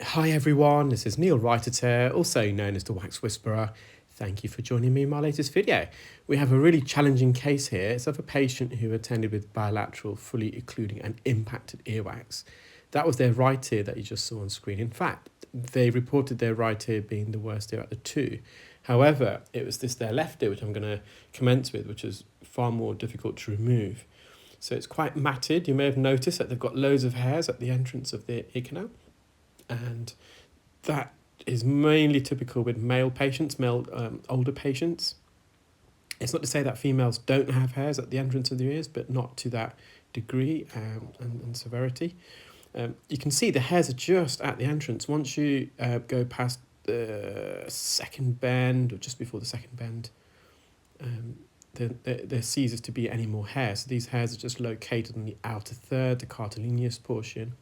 Hi everyone, this is Neel Raithatha, also known as the Wax Whisperer. Thank you for joining me in my latest video. We have a really challenging case here. It's of a patient who attended with bilateral, fully occluding and impacted earwax. That was their right ear that you just saw on screen. In fact, they reported their right ear being the worst ear out of the two. However, it was their left ear, which I'm going to commence with, which is far more difficult to remove. So it's quite matted. You may have noticed that they've got loads of hairs at the entrance of the ear canal. And that is mainly typical with male patients, older patients. It's not to say that females don't have hairs at the entrance of their ears, but not to that degree and severity. You can see the hairs are just at the entrance. Once you go past the second bend, or just before the second bend, there ceases to be any more hair. So these hairs are just located in the outer third, the cartilaginous portion.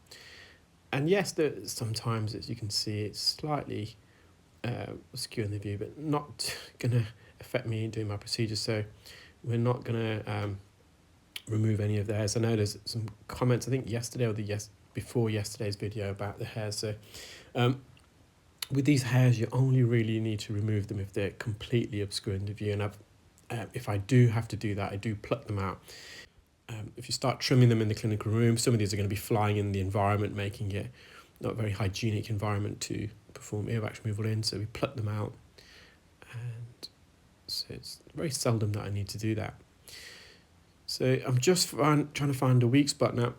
And yes, sometimes, as you can see, it's slightly obscure in the view, but not going to affect me doing my procedure. So we're not going to remove any of the hairs. I know there's some comments, I think yesterday or before yesterday's video about the hairs. So with these hairs, you only really need to remove them if they're completely obscuring the view. And if I do have to do that, I do pluck them out. If you start trimming them in the clinical room, some of these are going to be flying in the environment, making it not a very hygienic environment to perform earwax removal in, so we pluck them out. And so it's very seldom that I need to do that. So I'm just trying to find a weak spot. Now,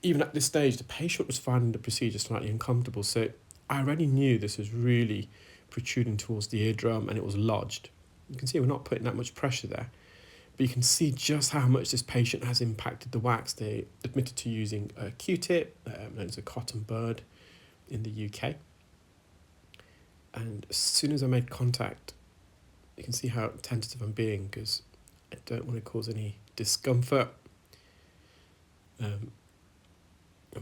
even at this stage, the patient was finding the procedure slightly uncomfortable, so I already knew this was really protruding towards the eardrum and it was lodged. You can see we're not putting that much pressure there. But you can see just how much this patient has impacted the wax. They admitted to using a Q-tip, known as a cotton bud in the UK. And as soon as I made contact, you can see how tentative I'm being because I don't want to cause any discomfort. I'm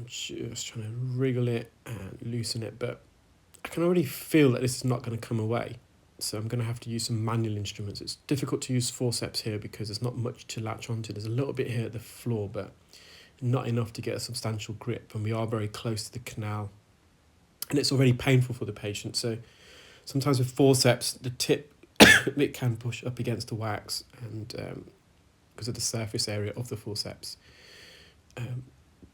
just trying to wriggle it and loosen it, but I can already feel that this is not going to come away. So I'm going to have to use some manual instruments. It's difficult to use forceps here because there's not much to latch onto. There's a little bit here at the floor, but not enough to get a substantial grip. And we are very close to the canal. And it's already painful for the patient. So sometimes with forceps, the tip, it can push up against the wax. And because of the surface area of the forceps,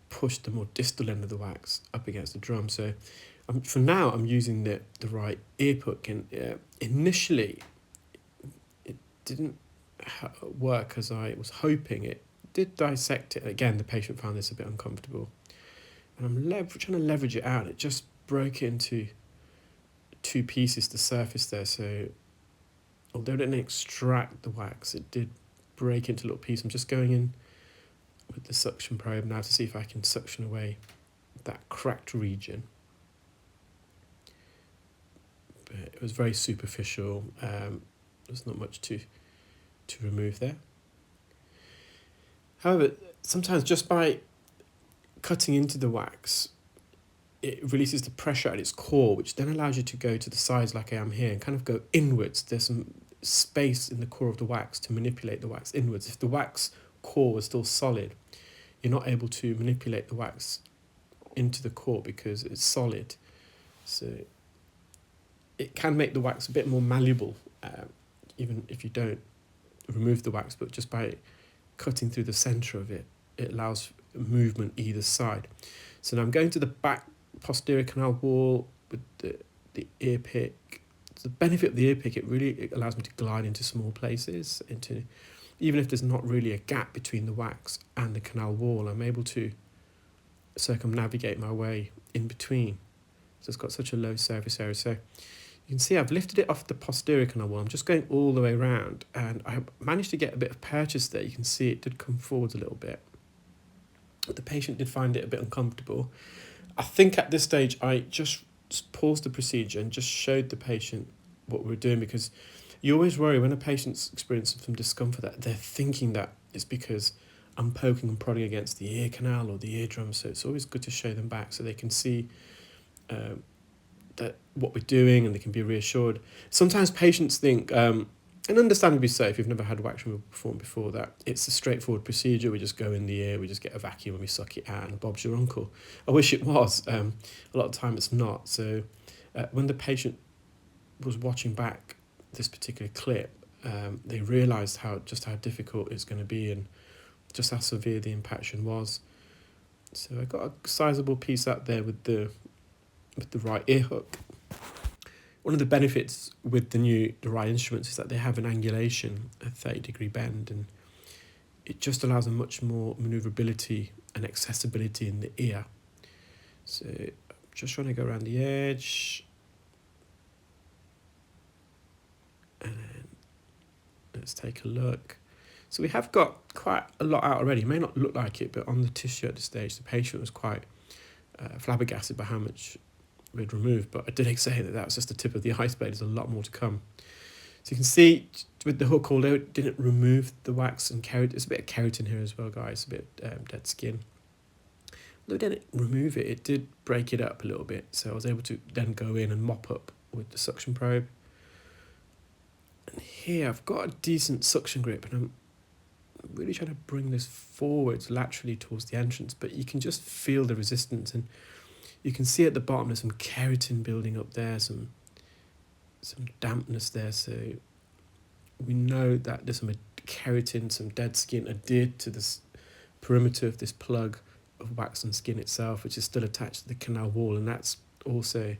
push the more distal end of the wax up against the drum. So for now, I'm using the right ear hook, and initially it didn't work as I was hoping. It did dissect it. Again, the patient found this a bit uncomfortable, and I'm trying to leverage it out. It just broke into two pieces, the surface there. So although it didn't extract the wax, it did break into little pieces. I'm just going in with the suction probe now to see if I can suction away that cracked region. It was very superficial. There's not much to remove there. However, sometimes just by cutting into the wax, it releases the pressure at its core, which then allows you to go to the sides like I am here and kind of go inwards. There's some space in the core of the wax to manipulate the wax inwards. If the wax core was still solid, you're not able to manipulate the wax into the core because it's solid. So it can make the wax a bit more malleable, even if you don't remove the wax, but just by cutting through the centre of it, it allows movement either side. So now I'm going to the back posterior canal wall with the ear pick. The benefit of the ear pick, it allows me to glide into small places, even if there's not really a gap between the wax and the canal wall, I'm able to circumnavigate my way in between. So it's got such a low surface area. So you can see I've lifted it off the posterior canal wall. I'm just going all the way around, and I managed to get a bit of purchase there. You can see it did come forwards a little bit. But the patient did find it a bit uncomfortable. I think at this stage I just paused the procedure and just showed the patient what we're doing, because you always worry when a patient's experiencing some discomfort that they're thinking that it's because I'm poking and prodding against the ear canal or the eardrum. So it's always good to show them back so they can see that what we're doing and they can be reassured. Sometimes patients think And understandably so, if you've never had wax removal performed before, that it's a straightforward procedure. We just go in the ear, we just get a vacuum and we suck it out, and Bob's your uncle. I wish it was. A lot of the time it's not. So when the patient was watching back this particular clip, they realised how difficult it's going to be and just how severe the impaction was. So I got a sizable piece out there with the right ear hook. One of the benefits with the right instruments is that they have an angulation, a 30-degree bend, and it just allows a much more manoeuvrability and accessibility in the ear. So I'm just trying to go around the edge. And then let's take a look. So we have got quite a lot out already. It may not look like it, but on the tissue at this stage, the patient was quite flabbergasted by how much we'd removed. But I did say that was just the tip of the iceberg. There's a lot more to come. So you can see with the hook, although it didn't remove the wax and keratin, there's a bit of keratin here as well, guys, a bit dead skin. Although it didn't remove it, it did break it up a little bit. So I was able to then go in and mop up with the suction probe. And here I've got a decent suction grip, and I'm really trying to bring this forwards laterally towards the entrance, but you can just feel the resistance, and you can see at the bottom there's some keratin building up there, some dampness there. So we know that there's some keratin, some dead skin adhered to this perimeter of this plug of wax and skin itself, which is still attached to the canal wall, and that's also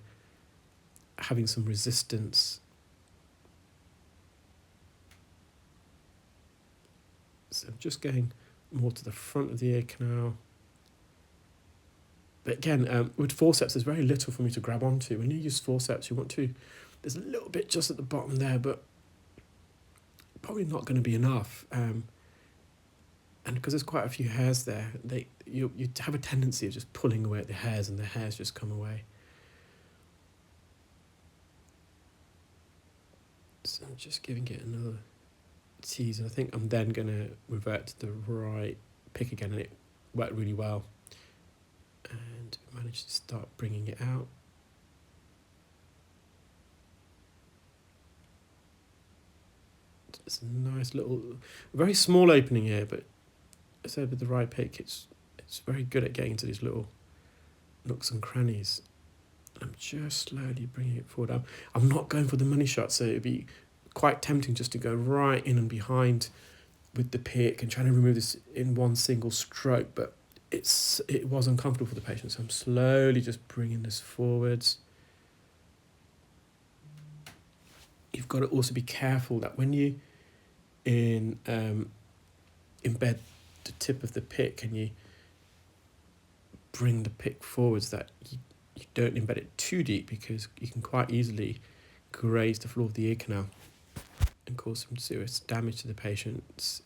having some resistance. So I'm just going more to the front of the ear canal. But again, with forceps, there's very little for me to grab onto. When you use forceps, there's a little bit just at the bottom there, but probably not going to be enough. And because there's quite a few hairs there, you have a tendency of just pulling away at the hairs, and the hairs just come away. So I'm just giving it another tease, and I think I'm then going to revert to the right pick again, and it worked really well. And managed to start bringing it out. It's a nice little, very small opening here, but I said with the right pick, it's very good at getting into these little nooks and crannies. I'm just slowly bringing it forward. I'm not going for the money shot, so it'd be quite tempting just to go right in and behind with the pick and trying to remove this in one single stroke, but it was uncomfortable for the patient, so I'm slowly just bringing this forwards. You've got to also be careful that when you embed the tip of the pick and you bring the pick forwards, that you don't embed it too deep, because you can quite easily graze the floor of the ear canal and cause some serious damage to the patient's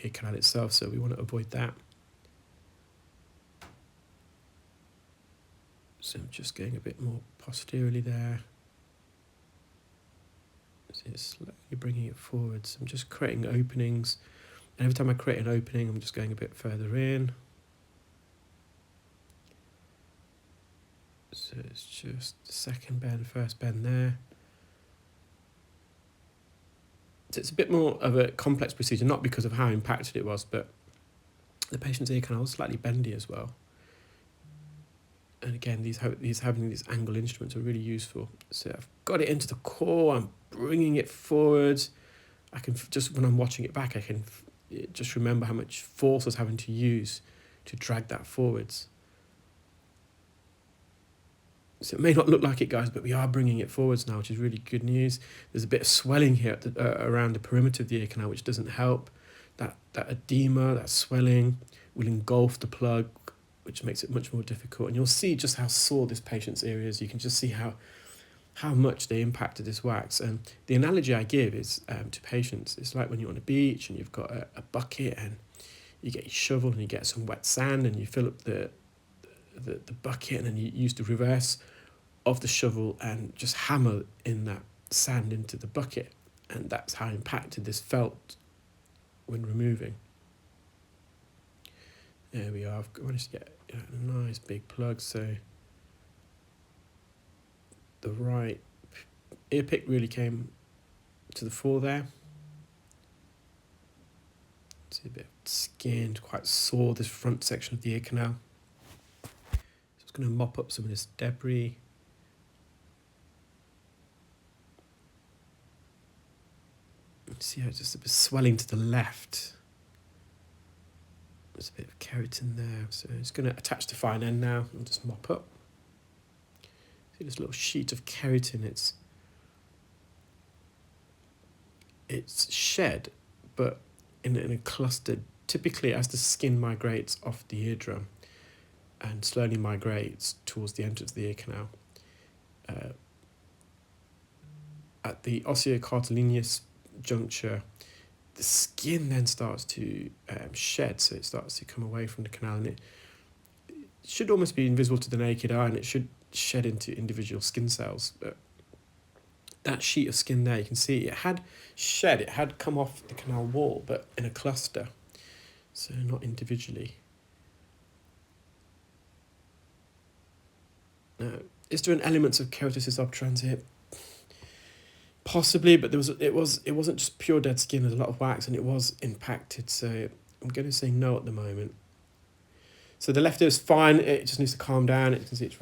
ear canal itself, so we want to avoid that. So I'm just going a bit more posteriorly there. So it's slowly bringing it forwards. I'm just creating openings, and every time I create an opening, I'm just going a bit further in. So it's just the second bend, first bend there. So it's a bit more of a complex procedure, not because of how impacted it was, but the patient's ear canal was slightly bendy as well. And again, having these angle instruments are really useful. So I've got it into the core, I'm bringing it forwards. I can just, when I'm watching it back, I can just remember how much force I was having to use to drag that forwards. So it may not look like it, guys, but we are bringing it forwards now, which is really good news. There's a bit of swelling here at around the perimeter of the ear canal, which doesn't help. That edema, that swelling will engulf the plug, which makes it much more difficult. And you'll see just how sore this patient's ear is. You can just see how much they impacted this wax. And the analogy I give is to patients, it's like when you're on a beach and you've got a bucket and you get your shovel and you get some wet sand and you fill up the bucket, and then you use the reverse of the shovel and just hammer in that sand into the bucket, and that's how impacted this felt when removing. There we are. I've managed to get a nice big plug, so the right ear pick really came to the fore there. See a bit of skin, quite sore, this front section of the ear canal. Just going to mop up some of this debris. See how it's just a bit of swelling to the left. There's a bit of keratin there. So it's going to attach the fine end now and just mop up. See this little sheet of keratin, it's shed, but in a cluster, typically as the skin migrates off the eardrum and slowly migrates towards the entrance of the ear canal. At the osseo-cartilaginous juncture, the skin then starts to shed, so it starts to come away from the canal, and it should almost be invisible to the naked eye, and it should shed into individual skin cells. But that sheet of skin there, you can see it had shed, it had come off the canal wall, but in a cluster, so not individually. Now, is there an element of keratosis obturans here? Possibly, but it wasn't just pure dead skin. There's a lot of wax, and it was impacted. So I'm going to say no at the moment. So the left ear is fine. It just needs to calm down. You can see it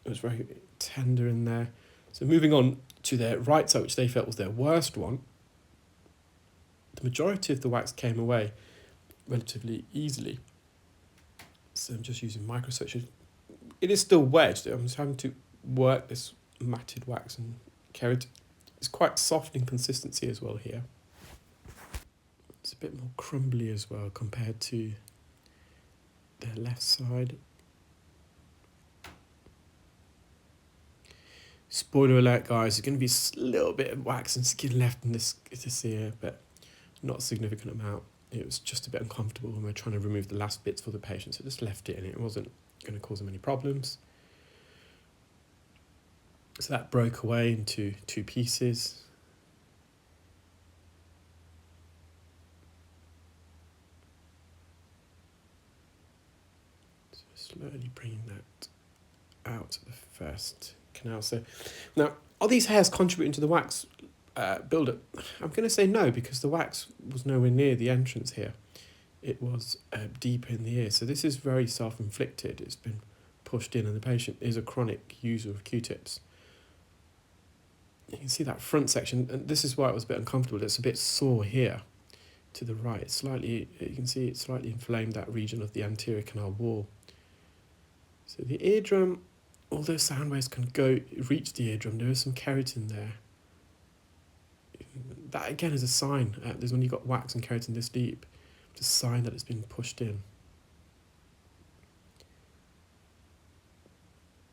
was very tender in there. So moving on to their right side, which they felt was their worst one. The majority of the wax came away relatively easily. So I'm just using microsuction. It is still wedged. I'm just having to work this matted wax and keratin. It's quite soft in consistency as well here. It's a bit more crumbly as well compared to the left side. Spoiler alert, guys, there's going to be a little bit of wax and skin left in this ear, but not a significant amount. It was just a bit uncomfortable when we were trying to remove the last bits for the patient, so just left it, and it wasn't going to cause them any problems. So that broke away into 2 pieces. So slowly bringing that out of the first canal. So now, are these hairs contributing to the wax buildup? I'm going to say no, because the wax was nowhere near the entrance here. It was deep in the ear. So this is very self-inflicted. It's been pushed in, and the patient is a chronic user of Q-tips. You can see that front section, and this is why it was a bit uncomfortable. It's a bit sore here to the right. Slightly, you can see it slightly inflamed that region of the anterior canal wall. So the eardrum, although sound waves can reach the eardrum, there is some keratin there. That again is a sign. There's when you've got wax and keratin this deep, it's a sign that it's been pushed in.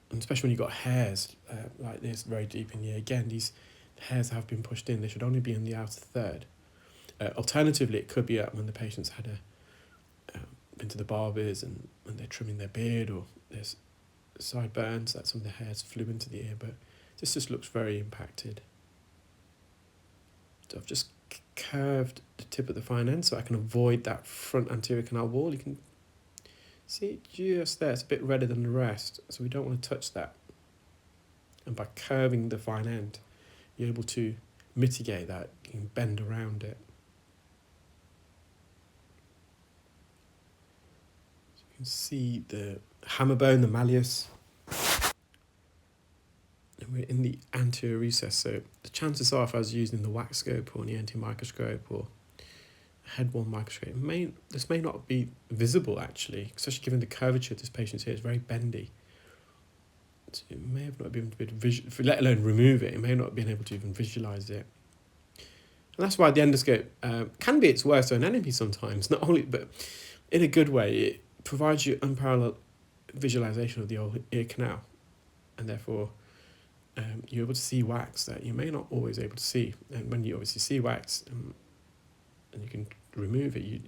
And especially when you've got hairs like this very deep in the ear. Again, these hairs have been pushed in. They should only be in the outer third. Alternatively, it could be when the patient's had been to the barbers and when they're trimming their beard, or there's sideburns, that some of the hairs flew into the ear, but this just looks very impacted. So I've just curved the tip of the fine end so I can avoid that front anterior canal wall. You can see it just there, it's a bit redder than the rest, so we don't want to touch that. And by curving the fine end, you're able to mitigate that. You can bend around it. So you can see the hammer bone, the malleus. And we're in the anterior recess, so the chances are if I was using the wax scope or an ENT microscope or head-worn microscope, this may not be visible actually, especially given the curvature of this patient's ear. It's very bendy. So it may have not been able to let alone remove it. It may not have been able to even visualize it. And that's why the endoscope can be its worst own enemy sometimes. Not only, but in a good way, it provides you unparalleled visualization of the old ear canal, and therefore you're able to see wax that you may not always able to see. And when you obviously see wax, and you can remove it,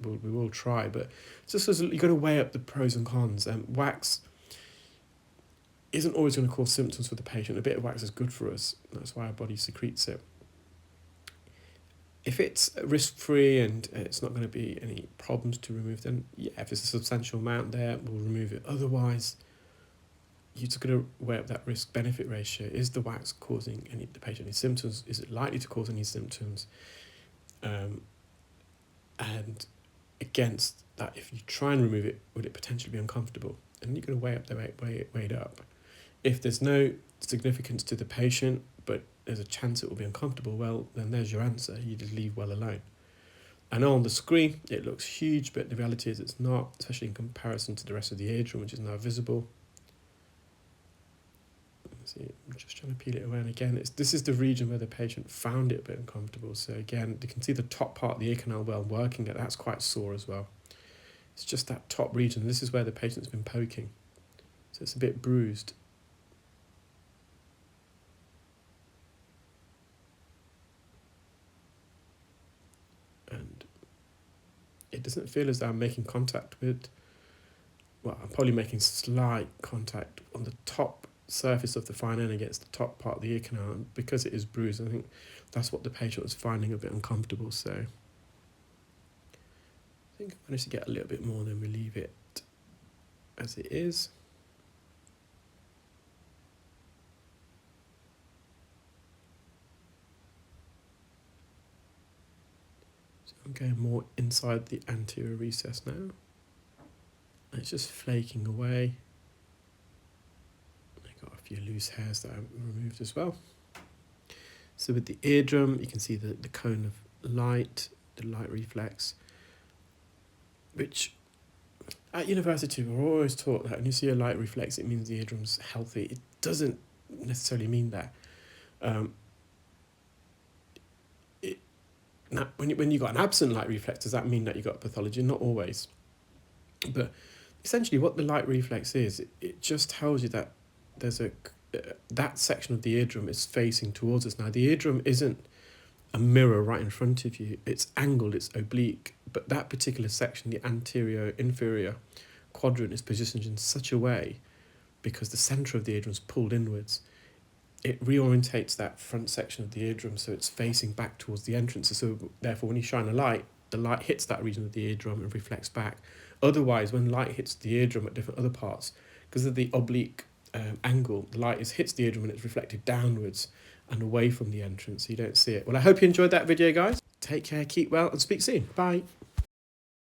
we will try, but just as you've got to weigh up the pros and cons. Wax isn't always going to cause symptoms for the patient. A bit of wax is good for us. That's why our body secretes it. If it's risk-free and it's not going to be any problems to remove, then yeah, if there's a substantial amount there, we'll remove it. Otherwise, you're just going to weigh up that risk-benefit ratio. Is the wax causing the patient any symptoms? Is it likely to cause any symptoms? And against that, if you try and remove it, would it potentially be uncomfortable? And you're going to weigh it up. If there's no significance to the patient, but there's a chance it will be uncomfortable, well, then there's your answer. You just leave well alone. I know on the screen it looks huge, but the reality is it's not, especially in comparison to the rest of the eardrum, which is now visible. See, I'm just trying to peel it away, and again, this is the region where the patient found it a bit uncomfortable. So again, you can see the top part of the ear canal well working, that's quite sore as well. It's just that top region. This is where the patient's been poking, so it's a bit bruised. And it doesn't feel as though I'm making contact with, well, I'm probably making slight contact on the top surface of the fine end against the top part of the ear canal, and because it is bruised, I think that's what the patient was finding a bit uncomfortable. So I think I managed to get a little bit more, then we leave it as it is. So I'm going more inside the anterior recess now, and it's just flaking away. Got a few loose hairs that I've removed as well. So with the eardrum, you can see the cone of light, the light reflex, which at university we're always taught that when you see a light reflex, it means the eardrum's healthy. It doesn't necessarily mean that. Now, when you got an absent light reflex, does that mean that you got pathology? Not always. But essentially what the light reflex is, it just tells you that there's that section of the eardrum is facing towards us. Now, the eardrum isn't a mirror right in front of you. It's angled, it's oblique. But that particular section, the anterior inferior quadrant, is positioned in such a way, because the centre of the eardrum is pulled inwards, it reorientates that front section of the eardrum so it's facing back towards the entrance. So therefore, when you shine a light, the light hits that region of the eardrum and reflects back. Otherwise, when light hits the eardrum at different other parts, because of the oblique angle, the light hits the eardrum and it's reflected downwards and away from the entrance, so you don't see it. Well, I hope you enjoyed that video, guys. Take care, keep well, and speak soon. Bye.